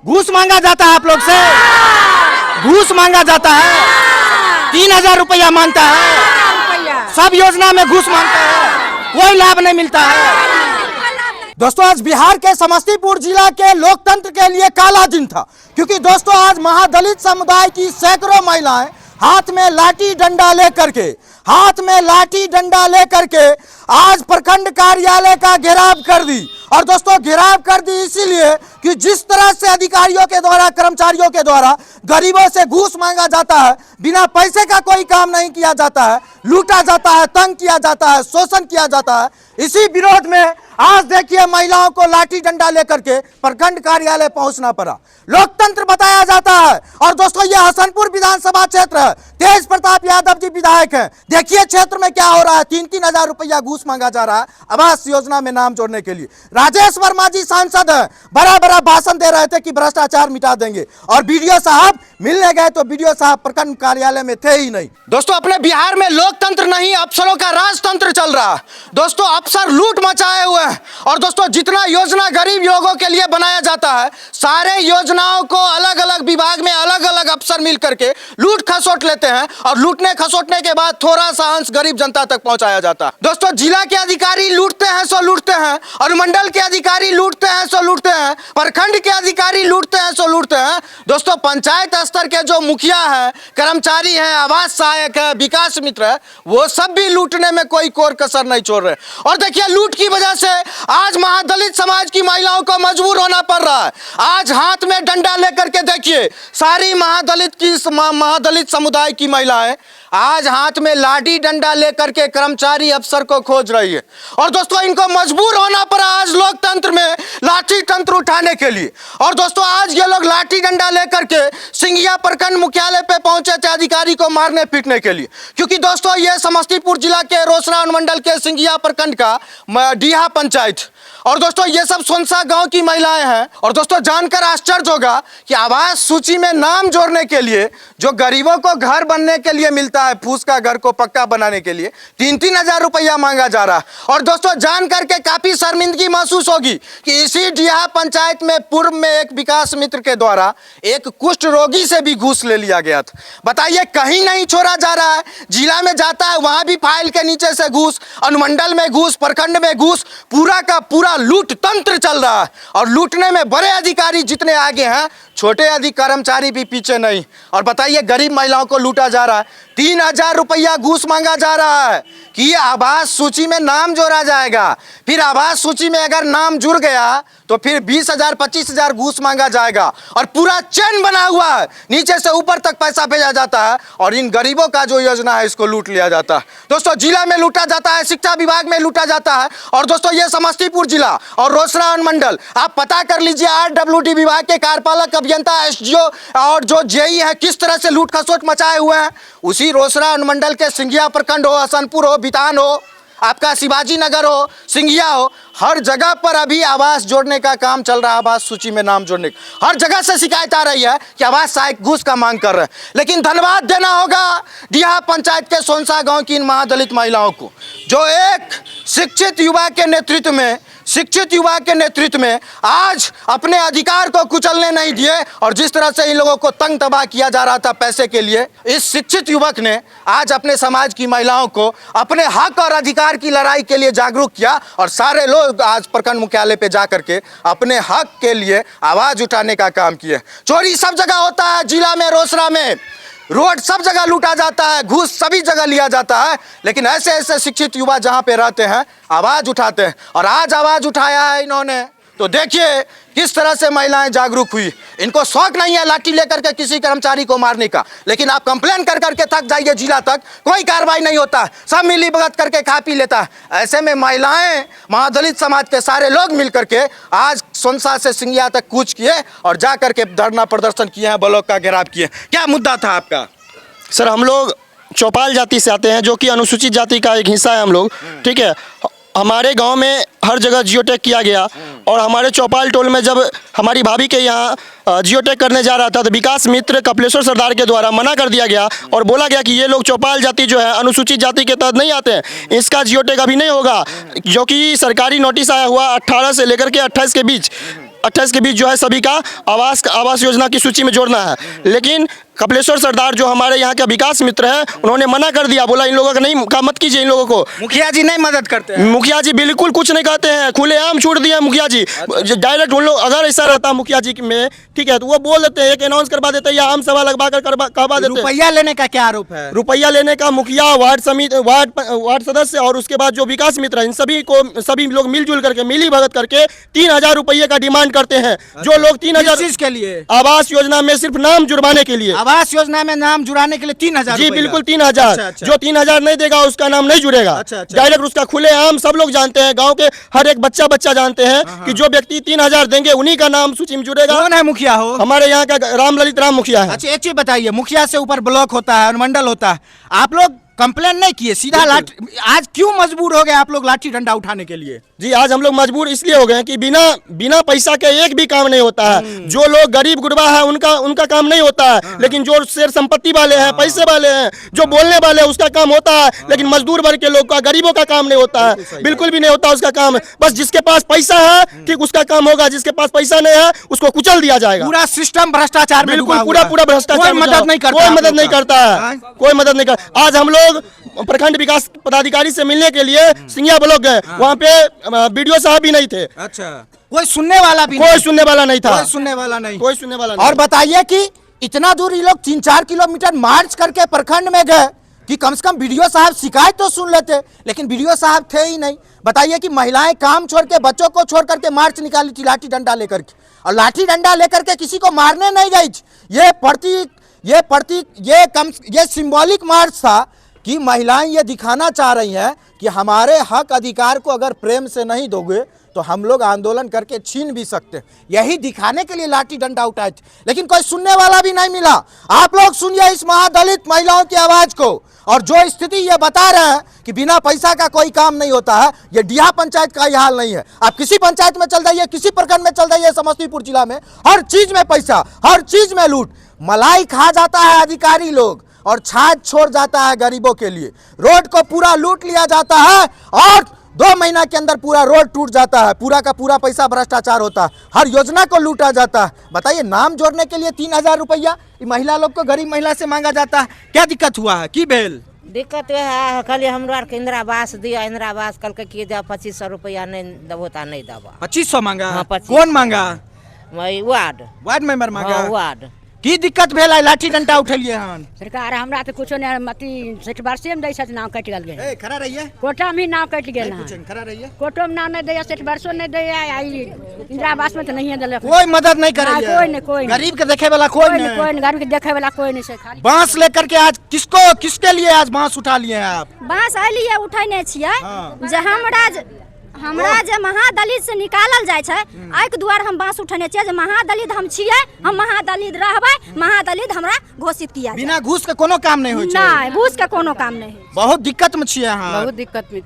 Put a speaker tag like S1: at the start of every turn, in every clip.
S1: घूस मांगा जाता है आप लोग से, घूस मांगा जाता है, 3,000 रुपया मांगता है, सब योजना में घूस मांगता है, कोई लाभ नहीं मिलता है। दोस्तों आज बिहार के समस्तीपुर जिला के लोकतंत्र के लिए काला दिन था, क्योंकि दोस्तों आज महादलित समुदाय की सैकड़ों महिलाएं हाथ में लाठी डंडा लेकर के आज प्रखंड कार्यालय का घेराव कर दी। और दोस्तों घेराव कर दी इसीलिए कि जिस तरह से अधिकारियों के द्वारा, कर्मचारियों के द्वारा गरीबों से घूस मांगा जाता है, बिना पैसे का कोई काम नहीं किया जाता है, लूटा जाता है, तंग किया जाता है, शोषण किया जाता है। इसी विरोध में आज देखिए महिलाओं को लाठी डंडा लेकर के प्रखंड कार्यालय पहुंचना पड़ा। लोकतंत्र बताया जाता है। और दोस्तों ये हसनपुर विधानसभा क्षेत्र है, तेज प्रताप यादव जी विधायक हैं। देखिए क्षेत्र में क्या हो रहा है, 3-3 हजार रुपया घूस मांगा जा रहा है आवास योजना में नाम जोड़ने के लिए। राजेश वर्मा जी सांसद हैं, बड़ा बड़ा भाषण दे रहे थे कि भ्रष्टाचार मिटा देंगे, और बीडीओ साहब मिलने गए तो बीडीओ साहब प्रखंड कार्यालय में थे ही नहीं। दोस्तों अपने बिहार में लोकतंत्र नहीं, अफसरों का राजतंत्र चल रहा है। दोस्तों अफसर लूट मचाए हुए हैं। और दोस्तों जितना योजना गरीब लोगों के लिए बनाया जाता है, सारे योजनाओं को अलग अलग विभाग में अलग अलग अफसर मिल करके लूट खसोट लेते हैं, और लूटने खसोटने के बाद थोड़ा सा अंश गरीब जनता तक पहुंचाया जाता है। दोस्तों जिला के अधिकारी लूटते हैं सो लूटते हैं, अनुमंडल के अधिकारी लूटते हैं सो लूटते हैं, प्रखंड के अधिकारी लूटते हैं सो लूटते हैं। दोस्तों पंचायत स्तर के जो मुखिया हैं, कर्मचारी हैं, आवास सहायक है, विकास मित्र है, वो सब भी लूटने में कोई कोर कसर नहीं छोड़ रहे। और देखिए लूट की वजह से आज महादलित समाज की महिलाओं को मजबूर होना पड़ रहा है। आज हाथ में डंडा लेकर के देखिए सारी महादलित समुदाय की महिलाएं आज हाथ में लाठी डंडा लेकर के कर्मचारी अफसर को खोज रही है। और दोस्तों इनको मजबूर होना पड़ा आज लोकतंत्र में लाठी तंत्र उठाने के लिए। और दोस्तों आज ये लोग लाठी डंडा लेकर के सिंघिया प्रखंड मुख्यालय पे पहुंचे थे अधिकारी को मारने पीटने के लिए, क्योंकि दोस्तों ये समस्तीपुर जिला के रोसड़ा अनुमंडल के सिंघिया प्रखंड का डीहा पंचायत। और दोस्तों ये सब सोनसा गांव की महिलाएं हैं। और दोस्तों जानकर आश्चर्य होगा कि आवास सूची में नाम जोड़ने के लिए जो गरीबों को घर बनने के लिए मिलता है, फूस का घर को पक्का बनाने के लिए 3-3 हजार रुपया मांगा जा रहा है। और दोस्तों जान करके काफी शर्मिंदगी महसूस होगी कि इसी डीहा पंचायत में पूर्व में एक विकास मित्र के द्वारा एक कुष्ठ रोगी से भी घूस ले लिया गया था। बताइए कहीं नहीं छोड़ा जा रहा है, जिला में जाता है वहां भी फाइल के नीचे से घूस, अनुमंडल में घूस, प्रखंड में घूस, पूरा का पूरा लूट तंत्र चल रहा है। और लूटने में बड़े अधिकारी जितने आगे हैं, छोटे कर्मचारी भी पीछे नहीं। और बताइए गरीब महिलाओं को लूटा जा रहा है, 3,000 रुपया घूस मांगा जा रहा है कि आवास सूची में नाम जोड़ा जाएगा। फिर आवास सूची में अगर नाम जुड़ गया तो फिर 20,000 25,000 घूस मांगा जाएगा, और पूरा चेन बना हुआ है, नीचे से ऊपर तक पैसा भेजा जाता है, और इन गरीबों का जो योजना है इसको लूट लिया जाता है। दोस्तों जिला में लूटा जाता है, शिक्षा विभाग में लूटा जाता है। और दोस्तों ये समस्तीपुर जिला और रोसड़ा अनुमंडल आप पता कर लीजिए, RWD विभाग के कार्यपालक अभियंता, SDO और जो JE है किस तरह से लूट खसोट मचाए हुए हैं। उसी रोसड़ा अनुमंडल के सिंघिया प्रखंड हो, हसनपुर हो, बितान हो, आपका शिवाजी नगर हो, सिंघिया हो, हर जगह पर अभी आवास जोड़ने का काम चल रहा है। आवास सूची में नाम जोड़ने का हर जगह से शिकायत आ रही है कि आवास सहायक घूस का मांग कर रहे हैं। लेकिन धन्यवाद देना होगा डीहा पंचायत के सोनसा गांव की इन महादलित महिलाओं को, जो एक शिक्षित युवा के नेतृत्व में आज अपने अधिकार को कुचलने नहीं दिए। और जिस तरह से इन लोगों को तंग तबाह किया जा रहा था पैसे के लिए, इस शिक्षित युवक ने आज अपने समाज की महिलाओं को अपने हक और अधिकार की लड़ाई के लिए जागरूक किया। और सारे लोग आज प्रखंड मुख्यालय पे जाकर के अपने हक के लिए आवाज उठाने का काम किए। चोरी सब जगह होता है, जिला में, रोसड़ा में, रोड सब जगह लूटा जाता है, घूस सभी जगह लिया जाता है। लेकिन ऐसे ऐसे शिक्षित युवा जहां पे रहते हैं आवाज उठाते हैं, और आज आवाज उठाया है इन्होंने। तो देखिए किस तरह से महिलाएं जागरूक हुई। इनको शौक नहीं है लाठी लेकर के किसी कर्मचारी को मारने का, लेकिन आप कंप्लेन कर करके थक जाइए, जिला तक कोई कार्रवाई नहीं होता, सब मिली भगत करके खा पी लेता है। ऐसे में महिलाएं, महादलित समाज के सारे लोग मिल करके आज सोनसा से सिंघिया तक कूच किए और जा करके धरना प्रदर्शन किए हैं, ब्लॉक का घेराव किए। क्या मुद्दा था आपका?
S2: सर हम लोग चौपाल जाति से आते हैं, जो कि अनुसूचित जाति का एक हिस्सा है हम लोग, ठीक है। हमारे गांव में हर जगह जियोटेक किया गया, और हमारे चौपाल टोल में जब हमारी भाभी के यहाँ जियोटेक करने जा रहा था तो विकास मित्र कपिलेश्वर सरदार के द्वारा मना कर दिया गया, और बोला गया कि ये लोग चौपाल जाति जो है अनुसूचित जाति के तहत नहीं आते हैं, इसका जियोटेक अभी नहीं होगा। जो कि सरकारी नोटिस आया हुआ 18 से लेकर के 28 के बीच, 28 के बीच जो है सभी का आवास योजना की सूची में जोड़ना है। लेकिन कपिलेश्वर सरदार जो हमारे यहाँ के विकास मित्र हैं, उन्होंने मना कर दिया, बोला इन लोगों का नहीं का मत कीजिए इन लोगों को।
S1: मुखिया जी नहीं मदद करते हैं?
S2: मुखिया जी बिल्कुल कुछ नहीं कहते हैं, खुलेआम छूट दिया मुखिया जी। डायरेक्ट उन लोग अगर ऐसा रहता मुखिया जी में, ठीक है, तो वो बोल देते हैं, एक अनाउंस करवा देते हैं या आम सभा लगवा कर करवा देते हैं।
S1: रुपया लेने का क्या आरोप है?
S2: रुपया लेने का मुखिया, वार्ड समिति, वार्ड सदस्य और उसके बाद जो विकास मित्र हैं, इन सभी लोग मिलजुल करके, मिली भगत करके 3000 रुपये का डिमांड करते हैं। जो लोग 3000
S1: चीज के लिए?
S2: आवास योजना में सिर्फ नाम जुड़वाने के लिए।
S1: आवास योजना में नाम जुड़ाने के लिए 3000?
S2: जी बिल्कुल 3000। जो 3000 नहीं देगा उसका नाम नहीं जुड़ेगा। डायरेक्ट उसका खुलेआम सब लोग जानते हैं, गांव के हर एक बच्चा जानते हैं कि जो व्यक्ति 3000 देंगे उन्हीं का नाम सूची में जुड़ेगा।
S1: कौन है मुखिया हो?
S2: हमारे यहाँ का राम ललित राम मुखिया है।
S1: अच्छा एक चीज बताइए, मुखिया से ऊपर ब्लॉक होता है, अनुमंडल होता है, आप लोग कंप्लेन नहीं किए, सीधा लाठी? आज क्यों मजबूर हो गए आप लोग लाठी डंडा उठाने के लिए?
S2: जी आज हम लोग मजबूर इसलिए हो गए हैं कि बिना पैसा के एक भी काम नहीं होता है। जो लोग गरीब गुरबा है उनका काम नहीं होता है, लेकिन जो शेर संपत्ति वाले हैं, पैसे वाले हैं, जो बोलने वाले हैं, उसका काम होता है। लेकिन मजदूर वर्ग के लोग का, गरीबों का काम नहीं होता है, बिल्कुल भी नहीं होता उसका काम। बस जिसके पास पैसा है ठीक उसका काम होगा, जिसके पास पैसा नहीं है उसको कुचल दिया जाएगा।
S1: पूरा सिस्टम भ्रष्टाचार में
S2: बिल्कुल पूरा भ्रष्टाचार।
S1: कोई मदद नहीं करता,
S2: कोई मदद नहीं करता है, कोई मदद नहीं करता। आज हम लोग प्रखंड विकास पदाधिकारी से मिलने के लिए सिंगिया ब्लॉक गए, वहाँ पे बीडीओ साहब भी नहीं थे।
S1: अच्छा, कोई सुनने वाला भी?
S2: कोई सुनने वाला नहीं था,
S1: कोई सुनने वाला नहीं,
S2: कोई सुनने वाला नहीं।
S1: और बताइए कि इतना दूर ये लोग 3-4 किलोमीटर मार्च करके प्रखंड में गए कि कम से कम बीडीओ साहब शिकायत तो सुन लेते, लेकिन बीडीओ साहब थे ही नहीं। बताइए कि महिलाएं काम छोड़ के, बच्चों को छोड़ करके मार्च निकाली थी लाठी डंडा लेकर के, और लाठी डंडा लेकर के किसी को मारने नहीं गई। ये सिंबॉलिक मार्च था कि महिलाएं ये दिखाना चाह रही हैं कि हमारे हक अधिकार को अगर प्रेम से नहीं दोगे तो हम लोग आंदोलन करके छीन भी सकते हैं। यही दिखाने के लिए लाठी डंडा उठाए थे, लेकिन कोई सुनने वाला भी नहीं मिला। आप लोग सुनिए इस महादलित महिलाओं की आवाज को, और जो स्थिति ये बता रहे हैं कि बिना पैसा का कोई काम नहीं होता है, ये डीहा पंचायत का ही हाल नहीं है। आप किसी पंचायत में चल जाइए, किसी प्रखंड में चल जाइए, समस्तीपुर जिला में हर चीज में पैसा, हर चीज में लूट। मलाई खा जाता है अधिकारी लोग और छाछ छोड़ जाता है गरीबों के लिए। रोड को पूरा लूट लिया जाता है और 2 महीना के अंदर पूरा रोड टूट जाता है, पूरा का पूरा पैसा भ्रष्टाचार होता है, हर योजना को लूटा जाता है। बताइए, नाम जोड़ने के लिए 3000 रुपया महिला लोग को, गरीब महिला से मांगा जाता है। क्या दिक्कत हुआ है? की भेल
S3: दिक्कत है कल हमरा के इंदिरा आवास दिया, इंदिरा आवास कल के किए 2500 रुपया नहीं दबो ता नहीं दबा।
S1: 2500 मांगा?
S3: हाँ, 2500।
S1: कौन मांगा?
S3: वार्ड
S1: मेंबर मांगा?
S3: हाँ, वार्ड
S1: की दिक्कत भेल है? लाठी डंडा उठलिए हन
S4: सरकार हमरा तो कुछो नहीं, मती 60 वर्षे में दै छथि, नाम कटि गेल।
S1: ए खड़ा रहिए,
S4: कोटा में नाम कटि गेल है,
S1: खड़ा रहिए।
S4: कोटो में नाम नहीं दै, 60 वर्षो नहीं दै, आई इंदिरा आवास में तो नहीं देलक।
S1: कोई मदद नहीं करे,
S4: कोई नहीं, कोई नहीं।
S1: गरीब के देखे वाला कोई नहीं,
S4: कोई नहीं, गरीब के देखे वाला कोई नहीं से। खाली
S1: बांस लेकर के आज किसके लिए आज बांस उठा लिए हैं आप?
S4: बांस अलिए उठैने छियै जे हमरा जे महादलित से निकालल जाय छै, आइक दुआर हम बांस उठने छियै जे महादलित हम छियै, हम महादलित रहबै, महादलित हमरा घोषित किया जाय।
S1: बिना घूस के कोनो काम नहीं होय छै?
S4: नहीं, घूस के कोनो काम नहीं।
S1: बहुत दिक्कत में छियै अहाँ?
S5: बहुत दिक्कत में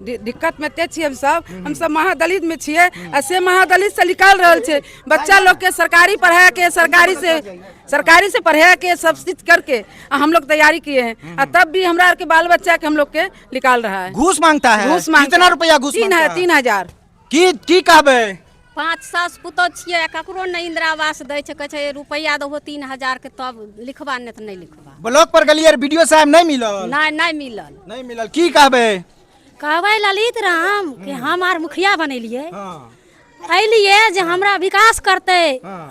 S5: दिक्कत में ते छियै हम सब महादलित में छियै, आ से महादलित से निकाल रहल छै बच्चा लोग के, सरकारी पढ़ा के, सरकारी से पढ़ा के सब चीज करके हम लोग तैयारी किए हैं, तब भी हमरा के बाल बच्चा के हम लोग के निकाल रहा है।
S1: घूस मांगता है?
S5: घूस मांगता।
S1: कितना रुपया घूस मांगता है?
S5: 3000।
S1: की कहबै?
S6: 5 सास पुतो छियै, ककरो नहीं इंदिरा आवास दै छै, कहै छै रुपया दहो 3000 के तब लिखबा, नहीं तो नहीं लिखबा।
S1: ब्लॉक पर गेलियै, वीडियो साहब नहीं मिलल?
S6: नहीं मिलल।
S1: की कहबै?
S6: कहबै ललित राम कि हम आर मुखिया बनेलिए, अलिए जे हमरा विकास करते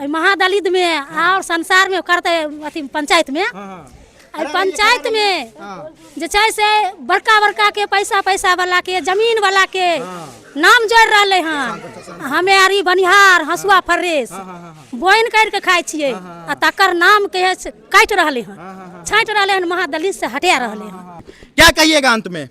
S6: महादलित में और संसार में करते, अथी पंचायत में, पंचायत में जे छै से बड़का के पैसा वाला के, जमीन वाला के नाम जोड़ रहे हैं। हमे आरी बनिहार हसुआ फर्रेस बोइन करके खाई छियै, आ तकर नाम के काट रहे हैं, छाँट रहे हैं, महादलित से हटा रहे हैं।
S1: क्या कहिएगा अंत में?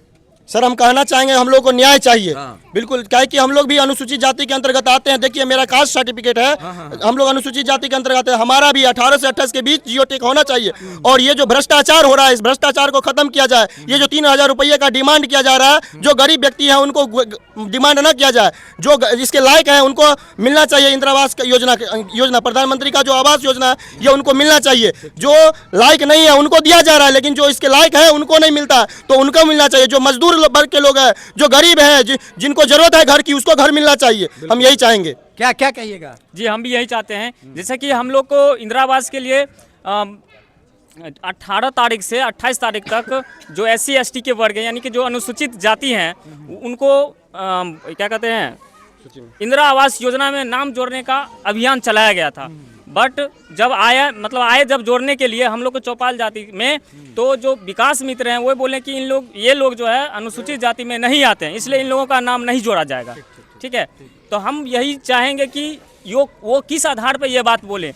S2: सर हम कहना चाहेंगे हम लोग को न्याय चाहिए। बिल्कुल, क्या है कि हम लोग भी अनुसूचित जाति के अंतर्गत आते हैं। देखिए मेरा कास्ट सर्टिफिकेट है, हम लोग अनुसूचित जाति के अंतर्गत है। हमारा भी 18 से 28 के बीच जियोटेक होना चाहिए, और ये जो भ्रष्टाचार हो रहा है, इस भ्रष्टाचार को खत्म किया जाए। ये जो 3000 रुपये का डिमांड किया जा रहा है, जो गरीब व्यक्ति है उनको डिमांड न किया जाए, जो इसके लायक है उनको मिलना चाहिए। इंदिरा आवास योजना प्रधानमंत्री का जो आवास योजना है ये उनको मिलना चाहिए। जो लायक नहीं है उनको दिया जा रहा है, लेकिन जो इसके लायक है उनको नहीं मिलता, तो उनको मिलना चाहिए। जो मजदूर वर्ग के लोग हैं, जो गरीब हैं, जिनको जरूरत है घर की, उसको घर मिलना चाहिए। हम यही चाहेंगे।
S1: क्या क्या कहिएगा?
S7: जी हम भी यही चाहते हैं। जैसे कि हम लोग को इंदिरा आवास के लिए 18 तारीख से 28 तारीख तक जो SC ST के वर्ग हैं, यानी कि जो अनुसूचित जाति हैं, उनको क्या कहते हैं, इंदिरा आवास योजना में नाम जोड़ने का अभियान चलाया गया था। बट जब आए जब जोड़ने के लिए हम लोग को चौपाल जाति में, तो जो विकास मित्र हैं वो बोले कि ये लोग जो है अनुसूचित जाति में नहीं आते हैं, इसलिए इन लोगों का नाम नहीं जोड़ा जाएगा। ठीक है, तो हम यही चाहेंगे कि वो किस आधार पर ये बात बोले।